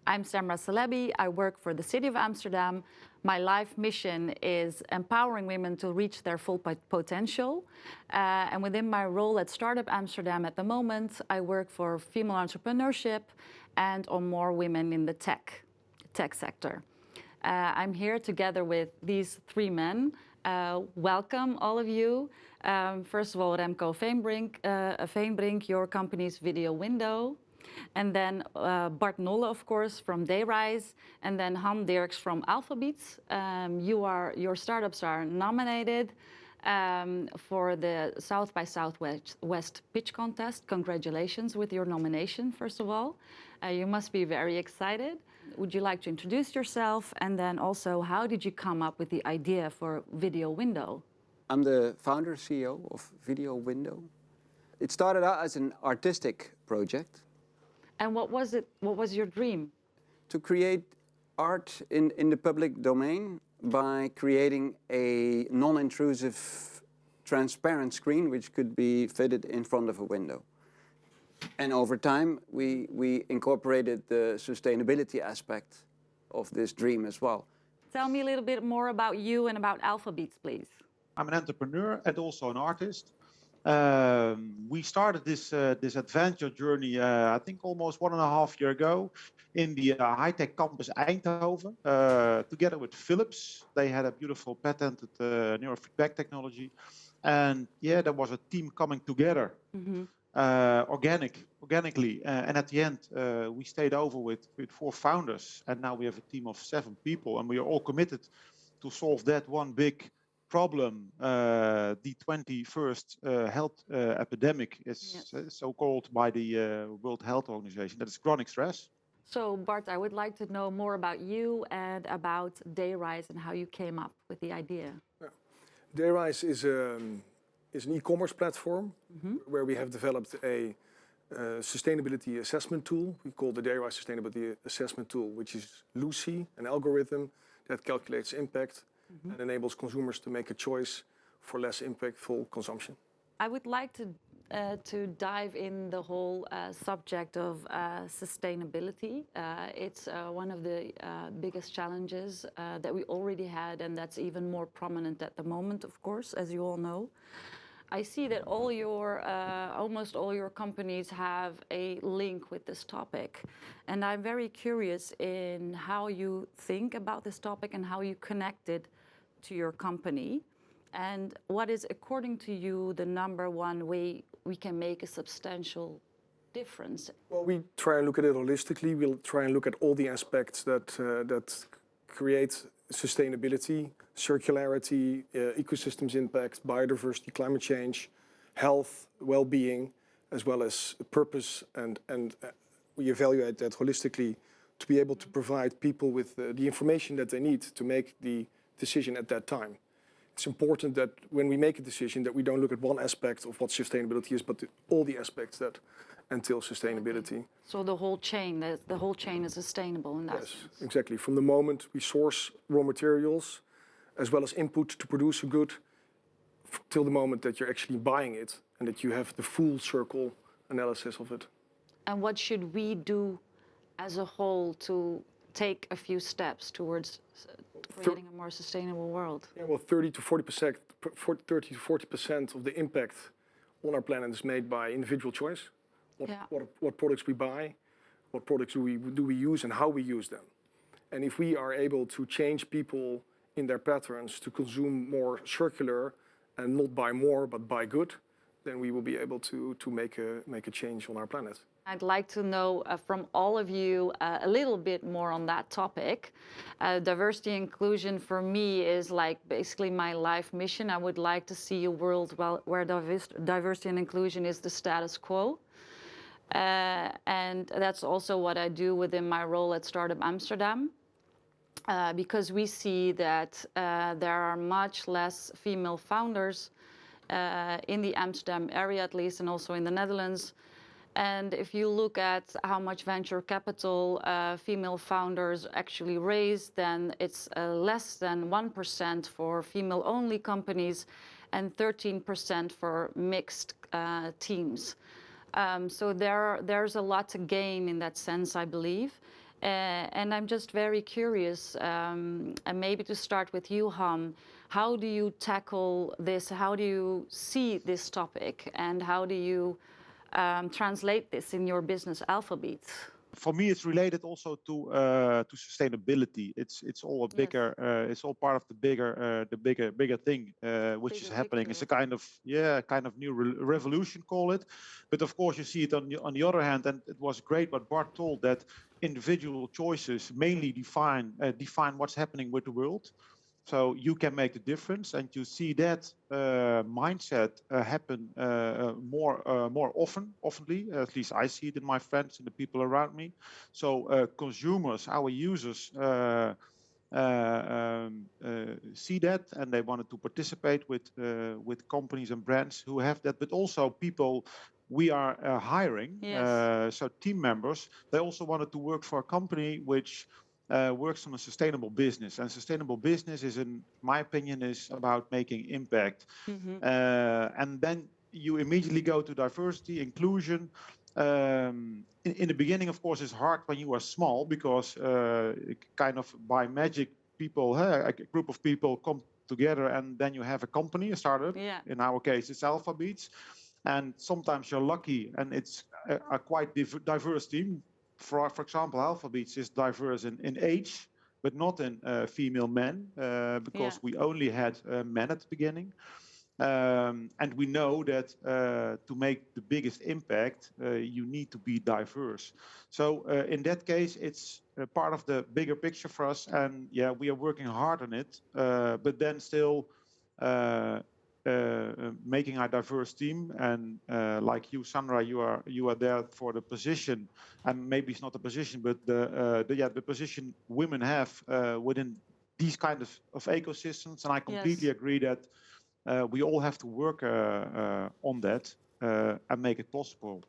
I'm Samra Celebi. I work for the City of Amsterdam. My life mission is empowering women to reach their full potential. And within my role at Startup Amsterdam at the moment, I work for female entrepreneurship and on more women in the tech sector. I'm here together with these three men. Welcome, all of you. First of all, Remco Veenbrink, your company's Video Window. And then Bart Nolle, of course, from Dayrise. And then Han Dirks from AlphaBeats. Your startups are nominated for the South by Southwest Pitch Contest. Congratulations with your nomination, first of all. You must be very excited. Would you like to introduce yourself? And then also, how did you come up with the idea for Video Window? I'm the founder, CEO of Video Window. It started out as an artistic project. And what was it? What was your dream? To create art in the public domain by creating a non-intrusive, transparent screen which could be fitted in front of a window. And over time, we incorporated the sustainability aspect of this dream as well. Tell me a little bit more about you and about AlphaBeats, please. I'm an entrepreneur and also an artist. We started this adventure journey, I think almost 1.5 years ago, in the high-tech campus Eindhoven, together with Philips. They had a beautiful patented neurofeedback technology. And yeah, there was a team coming together. Mm-hmm. Organically, and at the end we stayed over with 4 founders, and now we have a team of 7 people, and we are all committed to solve that one big problem. The 21st health epidemic is so called by the World Health Organization, that is chronic stress. So Bart, I would like to know more about you and about Dayrise and how you came up with the idea. Yeah. Dayrise is an e-commerce platform where we have developed a sustainability assessment tool. We call the Dayrise Sustainability Assessment Tool, which is Lucy, an algorithm that calculates impact and enables consumers to make a choice for less impactful consumption. I would like to dive in the whole subject of sustainability. It's one of the biggest challenges that we already had, and that's even more prominent at the moment, of course, as you all know. I see that almost all your companies have a link with this topic. And I'm very curious in how you think about this topic and how you connect it to your company. And what is, according to you, the #1 way we can make a substantial difference? Well, we try and look at it holistically. We'll try and look at all the aspects that create sustainability, circularity, ecosystems impact, biodiversity, climate change, health, well-being, as well as purpose. And we evaluate that holistically to be able to provide people with the information that they need to make the decision at that time. It's important that when we make a decision that we don't look at one aspect of what sustainability is, but all the aspects that entail sustainability. So the whole chain is sustainable in that sense. Yes, exactly. From the moment we source raw materials, as well as input to produce a good, till the moment that you're actually buying it and that you have the full circle analysis of it. And what should we do as a whole to take a few steps towards creating a more sustainable world? Yeah, well, 30 to 40% of the impact on our planet is made by individual choice. What products we buy, what products do we use, and how we use them. And if we are able to change people in their patterns to consume more circular and not buy more but buy good, then we will be able to make a change on our planet. I'd like to know from all of you a little bit more on that topic. Diversity and inclusion for me is like basically my life mission. I would like to see a world where diversity and inclusion is the status quo. And that's also what I do within my role at Startup Amsterdam. Because we see that there are much less female founders in the Amsterdam area, at least, and also in the Netherlands. And if you look at how much venture capital female founders actually raise, then it's less than 1% for female-only companies and 13% for mixed teams. So there's a lot to gain in that sense, I believe. And I'm just very curious, and maybe to start with you, Han, how do you tackle this? How do you see this topic? And how do you translate this in your business, AlphaBeats? For me, it's related also to sustainability. It's all a bigger, it's all part of the bigger thing which is happening. It's a kind of new revolution, call it. But of course, you see it on the other hand, and it was great what Bart told, that individual choices mainly define what's happening with the world. So you can make the difference, and you see that mindset happen more oftenly. At least I see it in my friends and the people around me. So consumers, our users, see that, and they wanted to participate with companies and brands who have that. But also people we are hiring, so team members, they also wanted to work for a company which works on a sustainable business. And sustainable business is, in my opinion, is about making impact. And then you immediately go to diversity, inclusion. In the beginning, of course, it's hard when you are small, because kind of by magic, people, a group of people come together, and then you have a company, a startup. In our case, it's AlphaBeats. And sometimes you're lucky, and it's a quite diverse team. For example, AlphaBeats is diverse in age, but not in female men, because we only had men at the beginning. And we know that to make the biggest impact, you need to be diverse. So in that case, it's part of the bigger picture for us. And yeah, we are working hard on it, but then still making our diverse team. And like you, Sandra, you are there for the position, and maybe it's not the position, but the position women have within these kind of ecosystems. And I completely agree that we all have to work on that and make it possible,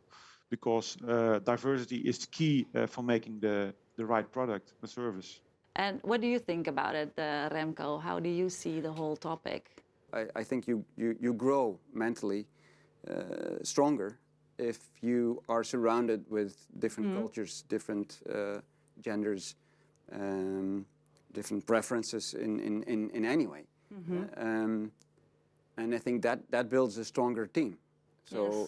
because diversity is key for making the right product or service. And what do you think about it, Remco? How do you see the whole topic? I think you grow mentally stronger if you are surrounded with different cultures, different genders, different preferences in any way. And I think that builds a stronger team. So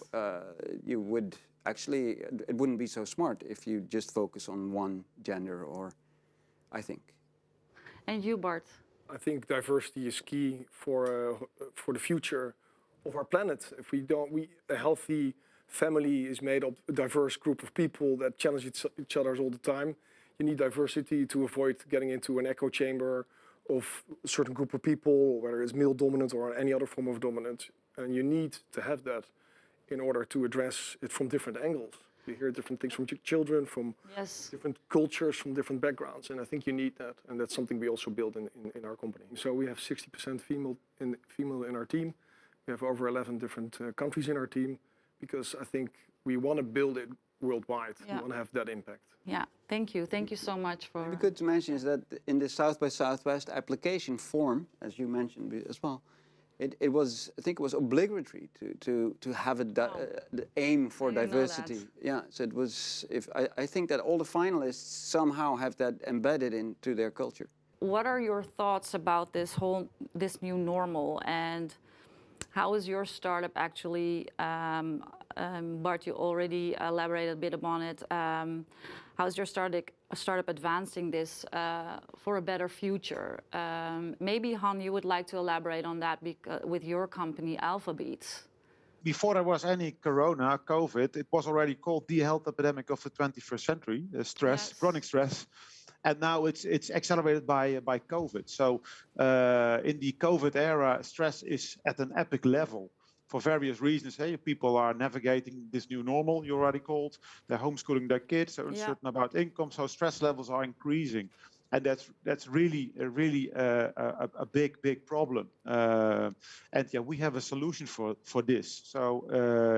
you would actually, it wouldn't be so smart if you just focus on one gender, or I think. And you, Bart? I think diversity is key for the future of our planet. If a healthy family is made of a diverse group of people that challenge each other all the time. You need diversity to avoid getting into an echo chamber of a certain group of people, whether it's male dominant or any other form of dominance. And you need to have that in order to address it from different angles. You hear different things from children, from different cultures, from different backgrounds, and I think you need that, and that's something we also build in our company. So we have 60% female in our team. We have over 11 different countries in our team, because I think we want to build it worldwide. We want to have that impact. Yeah, thank you. Thank you so much for... Maybe good to mention is that in the South by Southwest application form, as you mentioned as well, I think it was obligatory to have the aim for diversity. Yeah, so it was. I think that all the finalists somehow have that embedded into their culture. What are your thoughts about this new normal, and how is your startup actually? Bart, you already elaborated a bit upon it. How is your startup advancing this for a better future? Maybe, Han, you would like to elaborate on that with your company, AlphaBeats. Before there was any corona, COVID, it was already called the health epidemic of the 21st century, stress, chronic stress. And now it's accelerated by COVID. So in the COVID era, stress is at an epic level for various reasons. Hey, people are navigating this new normal, you already called. They're homeschooling their kids, they're uncertain about income, so stress levels are increasing. And that's really a big problem. And yeah, we have a solution for this. So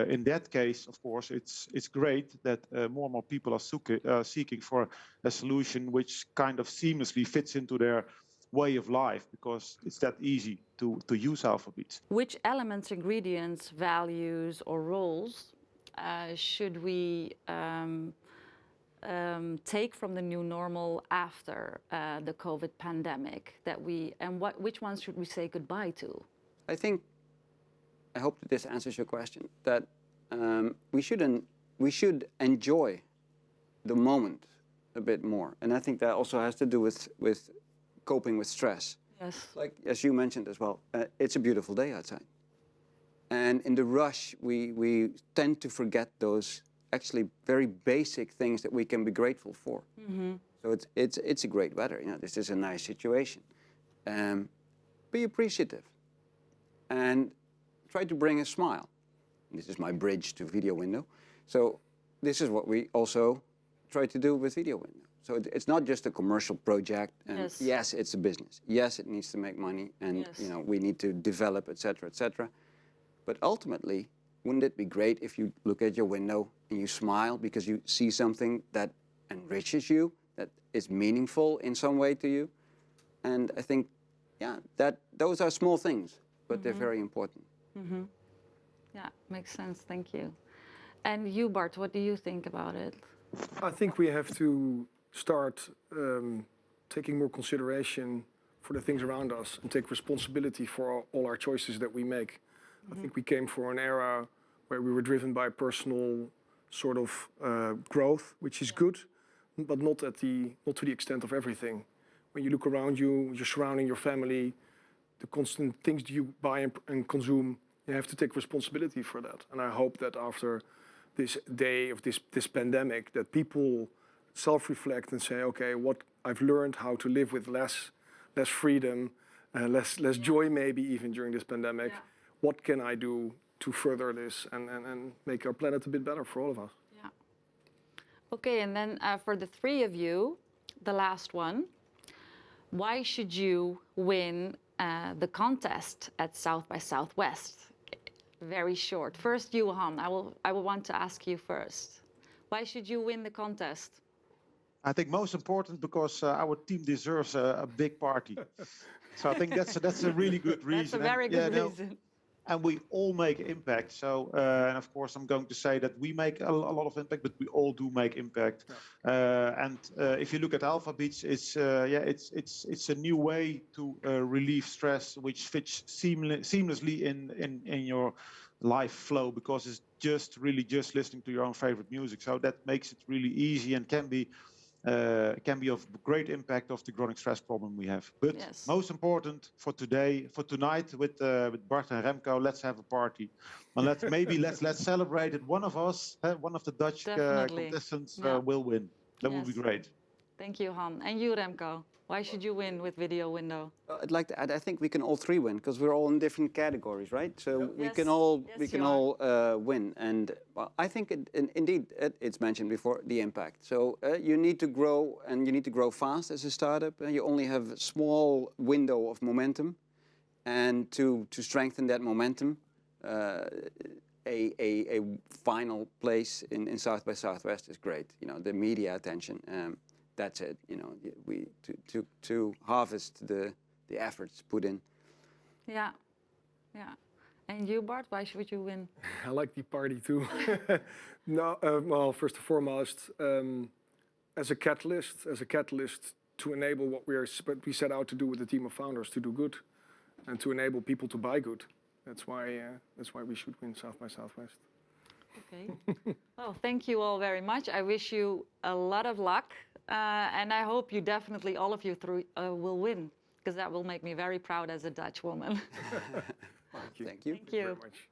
in that case, of course, it's great that more and more people are seeking for a solution which kind of seamlessly fits into their way of life, because it's that easy to use AlphaBeats. Which elements, ingredients, values, or roles should we take from the new normal after the COVID pandemic that which ones should we say goodbye to? I hope that this answers your question, that we should enjoy the moment a bit more. And I think that also has to do with coping with stress. Yes. Like, as you mentioned as well, it's a beautiful day outside. And in the rush, we tend to forget those actually very basic things that we can be grateful for. Mm-hmm. So it's a great weather. You know, this is a nice situation. Be appreciative and try to bring a smile. This is my bridge to video window. So this is what we also try to do with video window. So it's not just a commercial project. And yes. Yes, it's a business. Yes, it needs to make money, and yes. you know, we need to develop, etc., etc. But ultimately, wouldn't it be great if you look at your window and you smile because you see something that enriches you, that is meaningful in some way to you? And I think, yeah, that those are small things, but they're very important. Mm-hmm. Yeah, makes sense. Thank you. And you, Bart, what do you think about it? I think we have to start taking more consideration for the things around us and take responsibility for all our choices that we make. I think we came from an era where we were driven by personal sort of growth, which is good, but not to the extent of everything. When you look around you, you're surrounding your family, the constant things you buy and consume, you have to take responsibility for that. And I hope that after this day of this pandemic, that people self-reflect and say, okay, what I've learned how to live with less freedom, less joy maybe even during this pandemic. Yeah. What can I do to further this and make our planet a bit better for all of us? Yeah. Okay, and then for the three of you, the last one, why should you win the contest at South by Southwest? Very short. First, you, Han. I will want to ask you first. Why should you win the contest? I think most important because our team deserves a big party. So I think that's a really good reason. That's a very good reason. And we all make impact. So, and of course, I'm going to say that we make a lot of impact, but we all do make impact. Yeah. And if you look at AlphaBeats, it's a new way to relieve stress, which fits seamlessly in your life flow, because it's just listening to your own favorite music. So that makes it really easy and can be of great impact of the chronic stress problem we have. But yes, most important for tonight with Bart and Remco, let's have a party. And let's celebrate it. One of us, one of the Dutch contestants will win. That would be great. Thank you, Han. And you, Remco, why should you win with Video Window? I'd like to add, I think we can all three win because we're all in different categories, right? So we can all win. And I think indeed it's mentioned before, the impact. So you need to grow, and you need to grow fast as a startup. You only have a small window of momentum, and to strengthen that momentum, a final place in South by Southwest is great. You know, the media attention. That's it. You know, we to harvest the efforts put in. Yeah, yeah. And you, Bart, why should you win? I like the party too. No, well, first and foremost, as a catalyst to enable what we set out to do with the team of founders, to do good, and to enable people to buy good. That's why we should win South by Southwest. Okay. Well, thank you all very much. I wish you a lot of luck. And I hope you definitely, all of you will win, because that will make me very proud as a Dutch woman. Thank you. Thank you. Very much.